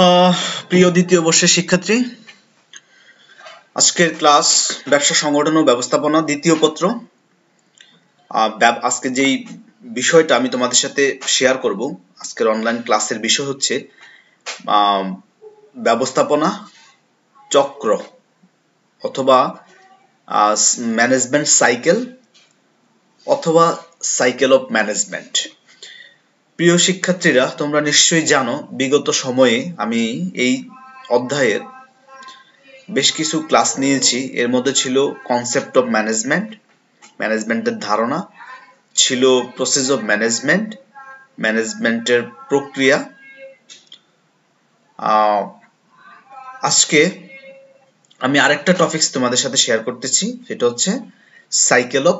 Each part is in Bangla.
আহ, প্রিয় দ্বিতীয় বর্ষের শিক্ষার্থী, আজকের ক্লাস ব্যবসা সংগঠন ও ব্যবস্থাপনা দ্বিতীয় পত্র। আজকে যেই বিষয়টা আমি তোমাদের সাথে শেয়ার করব, আজকের অনলাইন ক্লাসের বিষয় হচ্ছে ব্যবস্থাপনা চক্র অথবা ম্যানেজমেন্ট সাইকেল অথবা সাইকেল অফ ম্যানেজমেন্ট। প্রিয় শিক্ষার্থীরা, তোমরা নিশ্চয়ই জানো বিগত সময়ে আমি এই অধ্যায়ের বেশ কিছু ক্লাস নিয়েছি। এর মধ্যে ছিল কনসেপ্ট অফ ম্যানেজমেন্ট, ম্যানেজমেন্টের ধারণা ছিল, প্রসেস অফ ম্যানেজমেন্ট, ম্যানেজমেন্টের প্রক্রিয়া। আজকে আমি আরেকটা টপিকস তোমাদের সাথে শেয়ার করতেছি, সেটা হচ্ছে সাইকেল অফ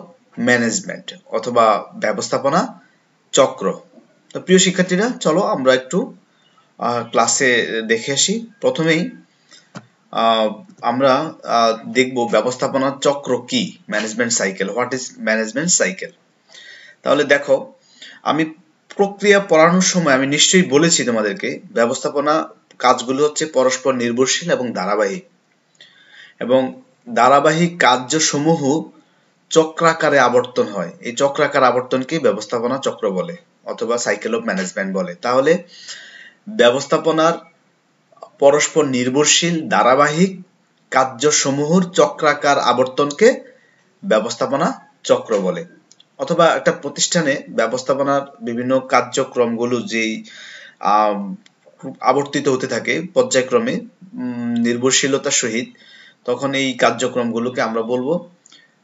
ম্যানেজমেন্ট অথবা ব্যবস্থাপনা চক্র। তো প্রিয় শিক্ষার্থীরা, চলো আমরা একটু ক্লাসে দেখে আসি। প্রথমেই আমরা দেখব ব্যবস্থাপনা চক্র কি, management cycle, what is management cycle. তাহলে দেখো, আমি প্রক্রিয়া পড়ানোর সময় আমি নিশ্চয়ই বলেছি তোমাদেরকে ব্যবস্থাপনা কাজগুলো হচ্ছে পরস্পর নির্ভরশীল এবং ধারাবাহিক, এবং ধারাবাহিক কার্যসমূহ চক্রাকারে আবর্তন হয়। এই চক্রাকার আবর্তনকে ব্যবস্থাপনা চক্র বলে অথবা সাইকেল অফ ম্যানেজমেন্ট বলে। তাহলে ব্যবস্থাপনার পরস্পর নির্ভরশীল ধারাবাহিক কার্যসমূহের চক্রাকার আবর্তনকে ব্যবস্থাপনা চক্র বলে। অথবা একটা প্রতিষ্ঠানে ব্যবস্থাপনার বিভিন্ন কার্যক্রমগুলো যেই আবর্তিত হতে থাকে পর্যায়ক্রমে নির্ভরশীলতার সহিত, তখন এই কার্যক্রমগুলোকে আমরা বলবো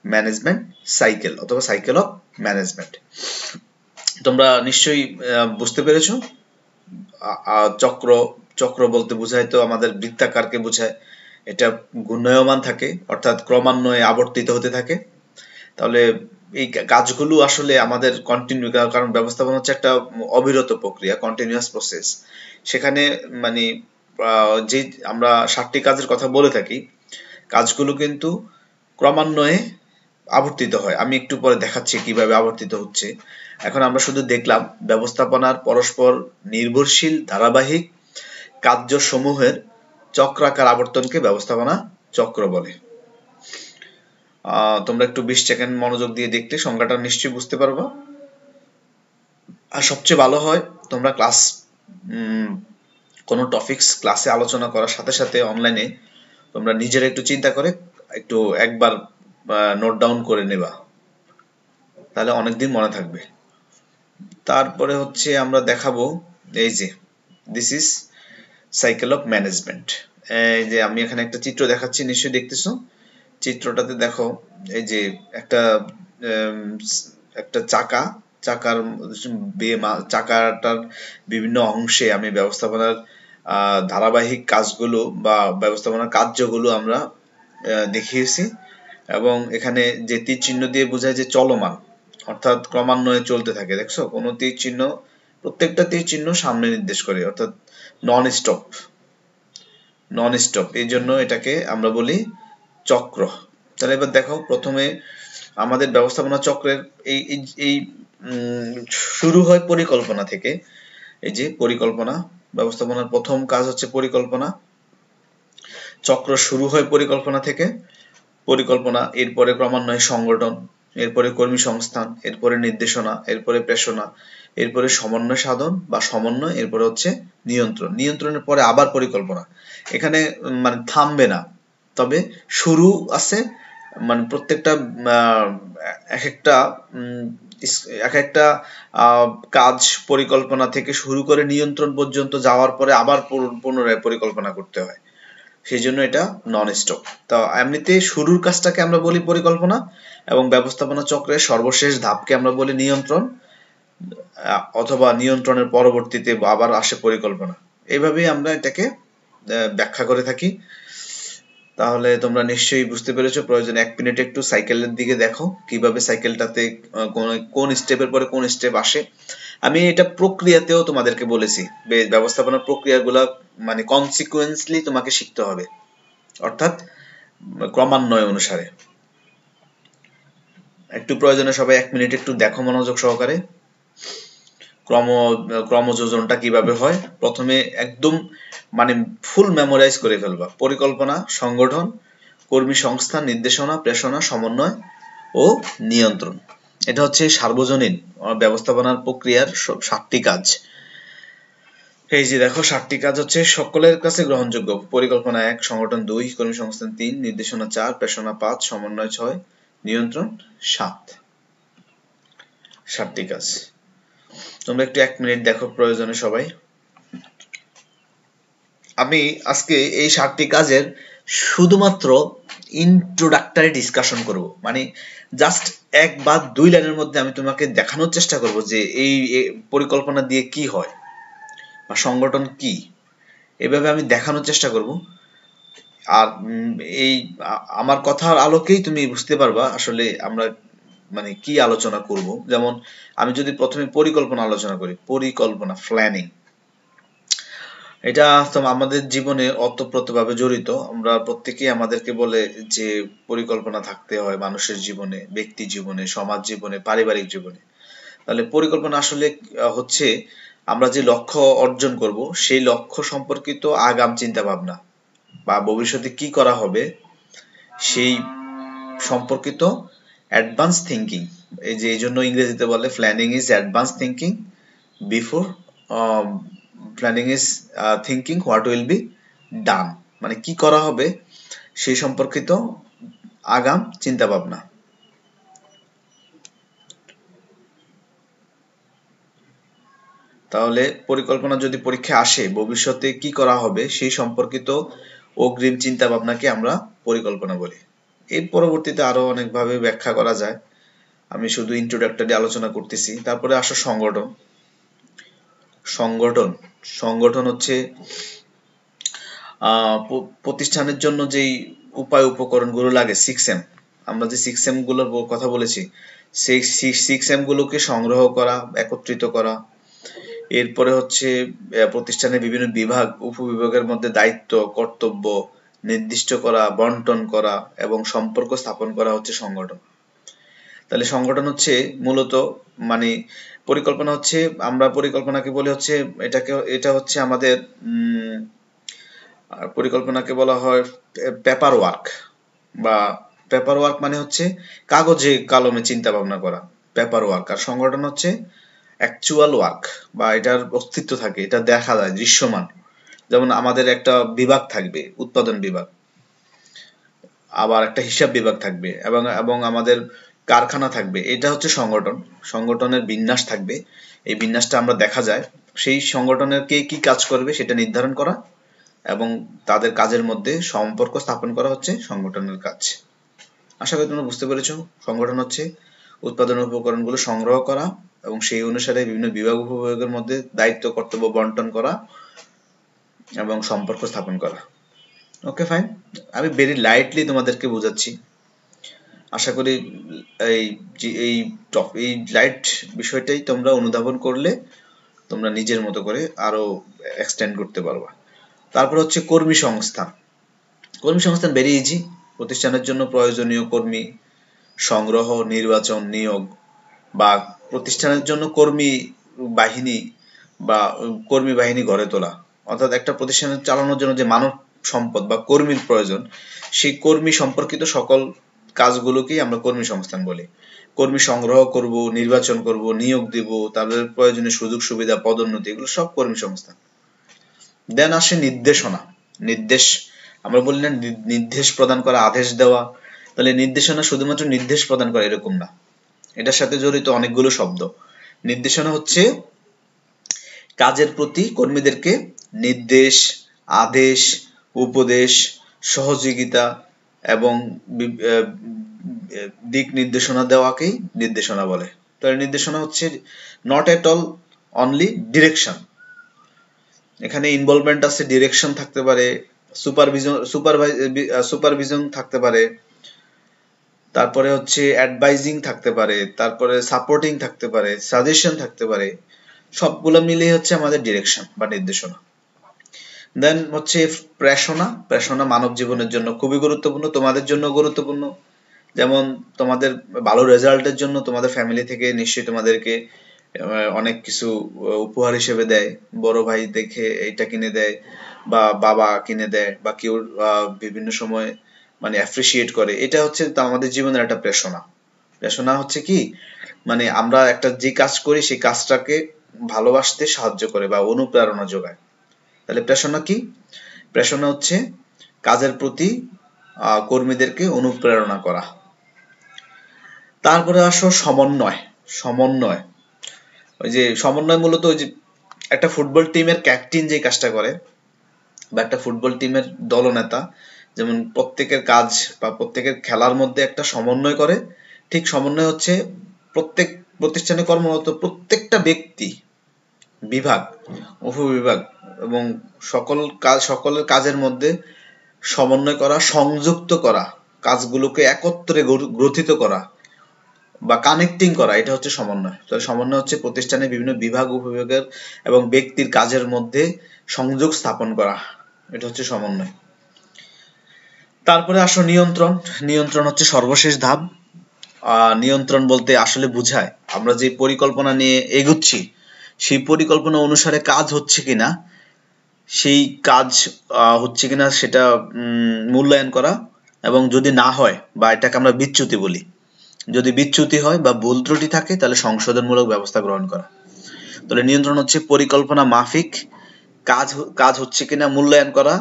ম্যানেজমেন্ট সাইকেল অথবা সাইকেল অফ ম্যানেজমেন্ট। তোমরা নিশ্চয়ই বুঝতে পেরেছো। চক্র চক্র বলতে বোঝায় তো আমাদের বৃত্তাকারকে বোঝায়, এটা ঘূর্ণায়মান থাকে অর্থাৎ ক্রমান্বয়ে আবর্তিত হতে থাকে। তাহলে এই কাজগুলো আসলে আমাদের কন্টিনিউ, কারণ ব্যবস্থাপনা হচ্ছে একটা অবিরত প্রক্রিয়া, কন্টিনিউয়াস প্রসেস। সেখানে মানে যে আমরা 7টি কাজের কথা বলে থাকি, কাজগুলো কিন্তু ক্রমান্বয়ে আবর্তিত হয়। আমি একটু পরে দেখাচ্ছি কিভাবে আবর্তিত হচ্ছে। এখন আমরা শুধু দেখলাম ব্যবস্থাপনার পরস্পর নির্ভরশীল ধারাবাহিক কার্যসমূহের চক্রাকার আবর্তনকে ব্যবস্থাপনা চক্র বলে। তোমরা একটু 20 সেকেন্ড মনোযোগ দিয়ে দেখলে সংজ্ঞাটা নিশ্চয়ই বুঝতে পারবা। আর সবচেয়ে ভালো হয় তোমরা ক্লাস কোনো টপিকস ক্লাসে আলোচনা করার সাথে সাথে অনলাইনে তোমরা নিজেরা একটু চিন্তা করে একটু একবার নোট ডাউন করে নেবা, তাহলে অনেকদিন মনে থাকবে। তারপরে হচ্ছে আমরা দেখাবো, এই যে this is cycle of management. এই যে আমি এখানে একটা চিত্র দেখাচ্ছি, নিশ্চয়ই দেখতেছো। চিত্রটাতে দেখো, এই যে একটা একটা চাকার চাকাটার বিভিন্ন অংশে আমি ব্যবস্থাপনার ধারাবাহিক কাজগুলো বা ব্যবস্থাপনার কার্যগুলো আমরা দেখিয়েছি, এবং এখানে যে তীর চিহ্ন দিয়ে বোঝায় যে চলমান, অর্থাৎ ক্রমান্বয়ে চলতে থাকে। দেখছো, কোনো তীর চিহ্ন, প্রত্যেকটা তীর চিহ্ন সামনে নির্দেশ করে, অর্থাৎ নন স্টপ। এই জন্য এটাকে আমরা বলি চক্র। তাহলে এবার দেখো, প্রথমে আমাদের ব্যবস্থাপনা চক্রের এই শুরু হয় পরিকল্পনা থেকে। এই যে পরিকল্পনা, ব্যবস্থাপনার প্রথম কাজ হচ্ছে পরিকল্পনা। চক্র শুরু হয় পরিকল্পনা থেকে। পরিকল্পনা, এরপরে ক্রমান্বয়ে সংগঠন, এরপরে কর্মী সংস্থান, এরপরে নির্দেশনা, এরপরে প্রেষণা, এরপরে সমন্বয় সাধন বা সমন্বয়, এরপরে হচ্ছে নিয়ন্ত্রণের পরে আবার পরিকল্পনা। এখানে মানে থামবে না, তবে শুরু আছে, মানে প্রত্যেকটা এক একটা কাজ পরিকল্পনা থেকে শুরু করে নিয়ন্ত্রণ পর্যন্ত যাওয়ার পরে আবার পুনরায় পরিকল্পনা করতে হয়, সেই জন্য এটা নন স্টপ। তো এমনিতে শুরুর কাজটাকে আমরা বলি পরিকল্পনা, এবং ব্যবস্থাপনা চক্রের সর্বশেষ ধাপকে আমরা বলি নিয়ন্ত্রণ, অথবা নিয়ন্ত্রণের পরবর্তীতে আবার আসে পরিকল্পনা। এইভাবেই আমরা এটাকে ব্যাখ্যা করে থাকি। তাহলে তোমরা নিশ্চয়ই বুঝতে পেরেছো। প্রয়োজন 1 মিনিট একটু সাইকেলের দিকে দেখো, কিভাবে সাইকেলটাতে কোন স্টেপের পরে কোন স্টেপ আসে। আমি এটা প্রক্রিয়াতেও তোমাদেরকে বলেছি, ব্যবস্থাপনার প্রক্রিয়াগুলো মানে কনসিকুয়েন্সলি তোমাকে শিখতে হবে, অর্থাৎ ক্রমান্বয় অনুসারে। একটু প্রয়োজনে সবাই 1 মিনিট একটু দেখো মনোযোগ সহকারে। ক্রম ক্রমযোজনটা কিভাবে হয়, প্রথমে একদম মানে ফুল মেমোরাইজ করে ফেলবা। পরিকল্পনা, সংগঠন, কর্মী সংস্থান, নির্দেশনা, প্রেষণা, সমন্বয় ও নিয়ন্ত্রণ। এটা হচ্ছে সার্বজনীন ব্যবস্থাপনার প্রক্রিয়ার 7টি কাজ। এই যে দেখো 7টি কাজ হচ্ছে সকলের কাছে গ্রহণযোগ্য। পরিকল্পনা 1, সংগঠন 2, কর্মী সংস্থান 3, নির্দেশনা 4, প্রেষণা 5, সমন্বয় 6, নিয়ন্ত্রণ 7। 7টি কাজ। তোমরা একটু 1 মিনিট দেখো প্রয়োজনে সবাই। আমি আজকে এই 7টি কাজের শুধুমাত্র ইন্ট্রোডাক্টরি ডিসকাশন করব, মানে জাস্ট 1 বা 2 লাইনের মধ্যে আমি তোমাকে দেখানোর চেষ্টা করব যে এই পরিকল্পনা দিয়ে কি হয় বা সংগঠন কি, এভাবে আমি দেখানোর চেষ্টা করব। আর এই আমার কথার আলোকেই তুমি বুঝতে পারবা আসলে আমরা মানে কি আলোচনা করব। যেমন আমি যদি প্রথমে পরিকল্পনা আলোচনা করি, পরিকল্পনা, প্ল্যানিং, এটা আমাদের জীবনে ওতপ্রোতভাবে জড়িত। আমরা প্রত্যেকেই আমাদেরকে বলে যে পরিকল্পনা থাকতে হয় মানুষের জীবনে, ব্যক্তি জীবনে, সমাজ জীবনে, পারিবারিক জীবনে। তাহলে পরিকল্পনা আসলে হচ্ছে আমরা যে লক্ষ্য অর্জন করব সেই লক্ষ্য সম্পর্কিত আগাম চিন্তা ভাবনা বা ভবিষ্যতে কি করা হবে সেই সম্পর্কিত অ্যাডভান্স থিঙ্কিং। এই যে এই জন্য ইংরেজিতে বলে planning is advance thinking before planning is thinking what will be done, মানে কি করা হবে সেই সম্পর্কিত আগাম চিন্তা ভাবনা। তাহলে পরিকল্পনা যদি পরীক্ষায় আসে ভবিষ্যতে কি করা হবে সেই সম্পর্কিত অগ্রিম চিন্তা ভাবনাকে আমরা পরিকল্পনা বলি। এর পরবর্তীতে আরো অনেকভাবে ব্যাখ্যা করা যায়, আমি শুধু ইন্ট্রোডাক্টরি আলোচনা করতেছি। তারপরে আসো সংগঠন। সংগঠন সংগঠন হচ্ছে প্রতিষ্ঠানের জন্য যেই উপায় উপকরণগুলো লাগে 6M, আমরা যে 6M গুলোর কথা বলেছি সেই 6M গুলোকে সংগ্রহ করা, একত্রিত করা। এরপরে হচ্ছে প্রতিষ্ঠানের বিভিন্ন বিভাগ, উপবিভাগের মধ্যে দায়িত্ব, কর্তব্য নির্দিষ্ট করা, বন্টন করা এবং সম্পর্ক স্থাপন করা হচ্ছে সংগঠন। তাহলে সংগঠন হচ্ছে মূলত মানে পরিকল্পনা হচ্ছে, আমরা পরিকল্পনাকে বলি হচ্ছে এটা হচ্ছে আমাদের পরিকল্পনাকে বলা হয় পেপার ওয়ার্ক, বা পেপার ওয়ার্ক মানে হচ্ছে কাগজে কলমে চিন্তা ভাবনা করা, পেপার ওয়ার্ক। আর সংগঠন হচ্ছে অ্যাকচুয়াল ওয়ার্ক, বা এটার অস্তিত্ব থাকে, এটা দেখা যায়, দৃশ্যমান। যেমন আমাদের একটা বিভাগ থাকবে, উৎপাদন বিভাগ, আবার একটা হিসাব বিভাগ থাকবে, এবং আমাদের কারখানা থাকবে। এটা হচ্ছে সংগঠন। সংগঠনের বিন্যাস থাকবে, এই বিন্যাসটা আমরা দেখা যায়। সেই সংগঠনের কে কি কাজ করবে সেটা নির্ধারণ করা এবং তাদের কাজের মধ্যে সম্পর্ক স্থাপন করা হচ্ছে সংগঠনের কাজ। আশা করি তোমরা বুঝতে পেরেছো। সংগঠন হচ্ছে উৎপাদন উপকরণগুলো সংগ্রহ করা এবং সেই অনুসারে বিভিন্ন বিভাগ উপবিভাগের মধ্যে দায়িত্ব কর্তব্য বন্টন করা এবং সম্পর্ক স্থাপন করা। ওকে ফাইন, আমি ভেরি লাইটলি তোমাদেরকে বোঝাচ্ছি। আশা করি এই লাইট বিষয়টাই তোমরা অনুধাবন করলে তোমরা নিজের মতো করে আরো এক্সটেন্ড করতে পারবা। তারপর হচ্ছে কর্মী সংস্থান। কর্মী সংস্থান ভেরি ইজি। প্রতিষ্ঠানের জন্য প্রয়োজনীয় কর্মী সংগ্রহ, নির্বাচন, নিয়োগ, বা প্রতিষ্ঠানের জন্য কর্মী বাহিনী বা কর্মী বাহিনী গড়ে তোলা। অর্থাৎ একটা প্রতিষ্ঠান চালানোর জন্য যে মানব সম্পদ বা কর্মীর প্রয়োজন, সেই কর্মী সম্পর্কিত সকল কাজগুলোকেই আমরা কর্মী সংস্থান বলি। কর্মী সংগ্রহ করব, নির্বাচন করব, নিয়োগ দিব, তাদের প্রয়োজনীয় সুযোগ সুবিধা, পদোন্নতি, এগুলো সব কর্মী সংস্থান। দেন আসে নির্দেশনা। নির্দেশ, আমরা বলি না নির্দেশ প্রদান করা, আদেশ দেওয়া। তাহলে নির্দেশনা শুধুমাত্র নির্দেশ প্রদান করা এরকম না, এটার সাথে জড়িত অনেকগুলো শব্দ। নির্দেশনা হচ্ছে কাজের প্রতি কর্মীদেরকে নির্দেশ, আদেশ, উপদেশ, সহযোগিতা এবং দিক নির্দেশনা দেওয়াকেই নির্দেশনা বলে। তাহলে নির্দেশনা হচ্ছে not at all only direction, এখানে ইনভলভমেন্ট আছে, ডিরেকশন থাকতে পারে, সুপারভিশন থাকতে পারে, তারপরে হচ্ছে অ্যাডভাইজিং থাকতে পারে, তারপরে সাপোর্টিং থাকতে পারে, সাজেশন থাকতে পারে। সবগুলো মিলিয়ে হচ্ছে আমাদের ডিরেকশন বা নির্দেশনা। দেন হচ্ছে প্রেষণা। প্রেষণা মানব জীবনের জন্য খুবই গুরুত্বপূর্ণ, তোমাদের জন্য গুরুত্বপূর্ণ। যেমন তোমাদের ভালো রেজাল্টের জন্য তোমাদের ফ্যামিলি থেকে নিশ্চয়ই তোমাদেরকে অনেক কিছু উপহার হিসেবে দেয়, বড় ভাই দেখে এটা কিনে দেয়, বা বাবা কিনে দেয়, বা কেউ বিভিন্ন সময় মানে অ্যাপ্রিসিয়েট করে। এটা হচ্ছে আমাদের জীবনের একটা প্রেরণা। প্রেরণা হচ্ছে কি, মানে আমরা একটা যে কাজ করি সেই কাজটাকে ভালোবাসতে সাহায্য করে বা অনুপ্রেরণা যোগায়। তাহলে প্রেরণা কি? প্রেরণা হচ্ছে কাজের প্রতি কর্মীদেরকে অনুপ্রেরণা করা। তারপরে আসো সমন্বয়। সমন্বয়, ওই যে সমন্বয় মূলত ওই যে একটা ফুটবল টিমের ক্যাপ্টেন যে কাজটা করে, বা একটা ফুটবল টিমের দলনেতা যেমন প্রত্যেকের কাজ বা প্রত্যেকের খেলার মধ্যে একটা সমন্বয় করে, ঠিক সমন্বয় হচ্ছে প্রত্যেক প্রতিষ্ঠানে কর্মরত প্রত্যেকটা ব্যক্তি, বিভাগ, উপবিভাগ এবং সকলের কাজের মধ্যে সমন্বয় করা, সংযুক্ত করা, কাজগুলোকে একত্রে গ্রথিত করা বা কানেক্টিং করা, এটা হচ্ছে সমন্বয়। তাহলে সমন্বয় হচ্ছে প্রতিষ্ঠানের বিভিন্ন বিভাগ, উপবিভাগের এবং ব্যক্তির কাজের মধ্যে সংযোগ স্থাপন করা, এটা হচ্ছে সমন্বয়। তারপরে আসো নিয়ন্ত্রণ। নিয়ন্ত্রণ হচ্ছে সর্বশেষ ধাপ। নিয়ন্ত্রণ বলতে আসলে বোঝায় আমরা যে পরিকল্পনা নিয়ে এগুচ্ছি সেই পরিকল্পনা অনুসারে কাজ হচ্ছে কিনা, সেই কাজ হচ্ছে কিনা সেটা মূল্যায়ন করা, এবং যদি না হয় বা এটাকে আমরা বিচ্যুতি বলি, যদি বিচ্যুতি হয় বা ভুল ত্রুটি থাকে তাহলে সংশোধনমূলক ব্যবস্থা গ্রহণ করা। তাহলে নিয়ন্ত্রণ হচ্ছে পরিকল্পনা মাফিক কাজ কাজ হচ্ছে কিনা মূল্যায়ন করা,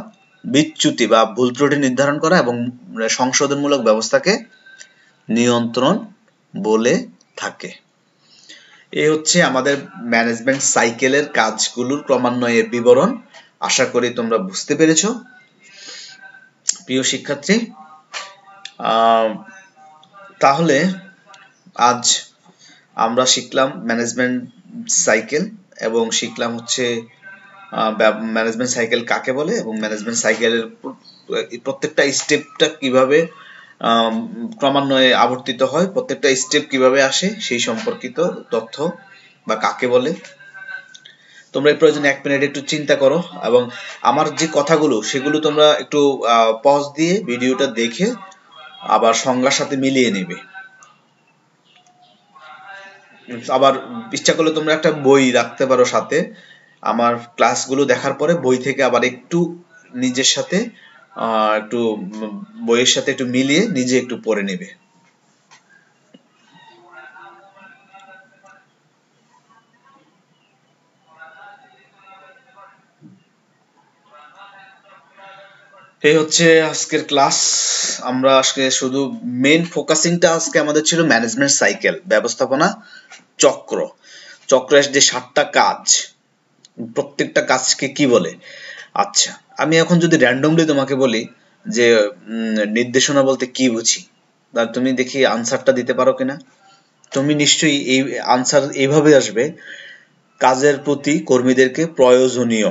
বিচ্যুতি বা ভুল ত্রুটি নির্ধারণ করা এবং সংশোধনমূলক ব্যবস্থাকে নিয়ন্ত্রণ বলে থাকে। এই হচ্ছে আমাদের ম্যানেজমেন্ট সাইকেলের কাজগুলোর ক্রমান্বয়ের বিবরণ। আশা করি তোমরা বুঝতে পেরেছো। প্রিয় শিক্ষার্থী, তাহলে আজ আমরা শিখলাম ম্যানেজমেন্ট সাইকেল, এবং শিখলাম হচ্ছে ম্যানেজমেন্ট সাইকেল কাকে বলে এবং ম্যানেজমেন্ট সাইকেলের প্রত্যেকটা স্টেপটা কিভাবে ক্রমান্বয়ে আবর্তিত হয়, প্রত্যেকটা স্টেপ কিভাবে আসে সেই সম্পর্কিত তথ্য বা কাকে বলে। তোমরা এই প্রয়োজনে 1 মিনিট একটু চিন্তা করো, এবং আমার যে কথাগুলো সেগুলো তোমরা একটু পজ দিয়ে ভিডিওটা দেখে আবার সংজ্ঞার সাথে মিলিয়ে নেবে। আবার ইচ্ছা করলে তোমরা একটা বই রাখতে পারো সাথে, আমার ক্লাসগুলো দেখার পরে বই থেকে আবার একটু নিজের সাথে একটু বইয়ের সাথে একটু মিলিয়ে নিজে একটু পড়ে নেবে। এই হচ্ছে আজকের ক্লাস। আমরা আজকে শুধু মেইন ফোকাসিংটা আজকে আমাদের ছিল ম্যানেজমেন্ট সাইকেল, ব্যবস্থাপনা চক্র। চক্রের যে 7টা কাজ, প্রত্যেকটা কাজকে কি বলে। আচ্ছা, আমি এখন যদি র্যান্ডমলি তোমাকে বলি যে নির্দেশনা বলতে কি বুঝি, তাহলে তুমি দেখি আনসারটা দিতে পারো কিনা। তুমি নিশ্চয়ই এই আনসার এইভাবে আসবে, কাজের প্রতি কর্মীদেরকে প্রয়োজনীয়,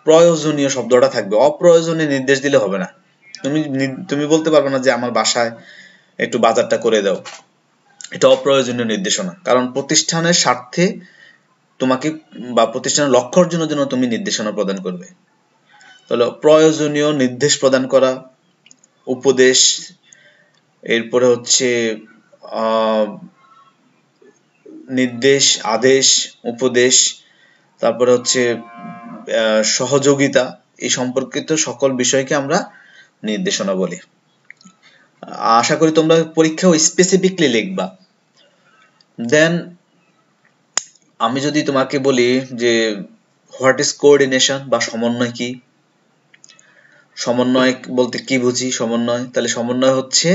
প্রয়োজনীয় শব্দটা থাকবে, অপ্রয়োজনীয় নির্দেশ দিলে হবে না। তুমি বলতে পারবে না যে আমার বাসায় একটু বাজারটা করে দাও, এটা অপ্রয়োজনীয় নির্দেশনা। কারণ প্রতিষ্ঠানের স্বার্থে তোমাকে বা প্রতিষ্ঠানের লক্ষ্য অর্জনের জন্য তুমি নির্দেশনা প্রদান করবে। তাহলে প্রয়োজনীয় নির্দেশ প্রদান করা, উপদেশ, এরপরে হচ্ছে নির্দেশ, আদেশ, উপদেশ, তারপরে হচ্ছে সহযোগিতা, এই সম্পর্কিত সকল বিষয়কে আমরা নির্দেশনা বলি। আশা করি তোমরা পরীক্ষাও স্পেসিফিকলি লিখবা। দেন আমি যদি তোমাকে বলি যে হোয়াট ইজ কোঅর্ডিনেশন বা সমন্বয় কি, সমন্বয় বলতে কি বুঝি সমন্বয়, তাহলে সমন্বয় হচ্ছে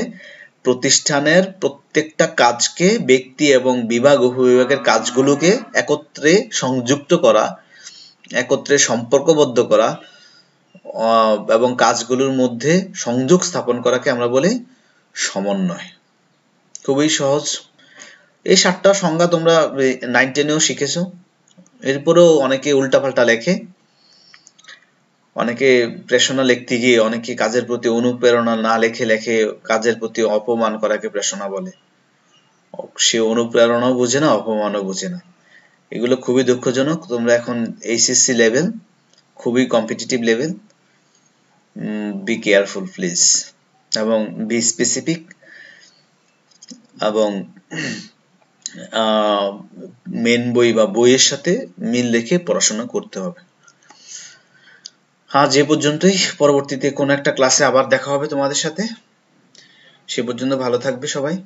প্রতিষ্ঠানের প্রত্যেকটা কাজকে ব্যক্তি এবং বিভাগ উপবিভাগের কাজগুলোকে একত্রে সংযুক্ত করা, একত্রে সম্পর্কবদ্ধ করা এবং কাজগুলোর মধ্যে সংযোগ স্থাপন করাকে আমরা বলি সমন্বয়। খুবই সহজ। এই 7টা সংজ্ঞা তোমরা 9-10-এও শিখেছো। এরপরেও অনেকে উল্টাপাল্টা লেখে, অনেকে প্রেরণা লিখতে গিয়ে অনেকে কাজের প্রতি অনুপ্রেরণা না লেখে কাজের প্রতি অপমান করাকে প্রেরণা বলে। সে অনুপ্রেরণাও বুঝে না, অপমানও বুঝে না। এগুলো খুবই দুঃখজনক। তোমরা এখন এইচএসসি লেভেল, খুবই competitive level, be careful please, এবং বি স্পেসিফিক, এবং মেন বই বা বইয়ের সাথে মিল রেখে পড়াশোনা করতে হবে। আজ এ পর্যন্তই, পরবর্তীতে কোনো একটা ক্লাসে আবার দেখা হবে তোমাদের সাথে। সে পর্যন্ত ভালো থাকবে সবাই।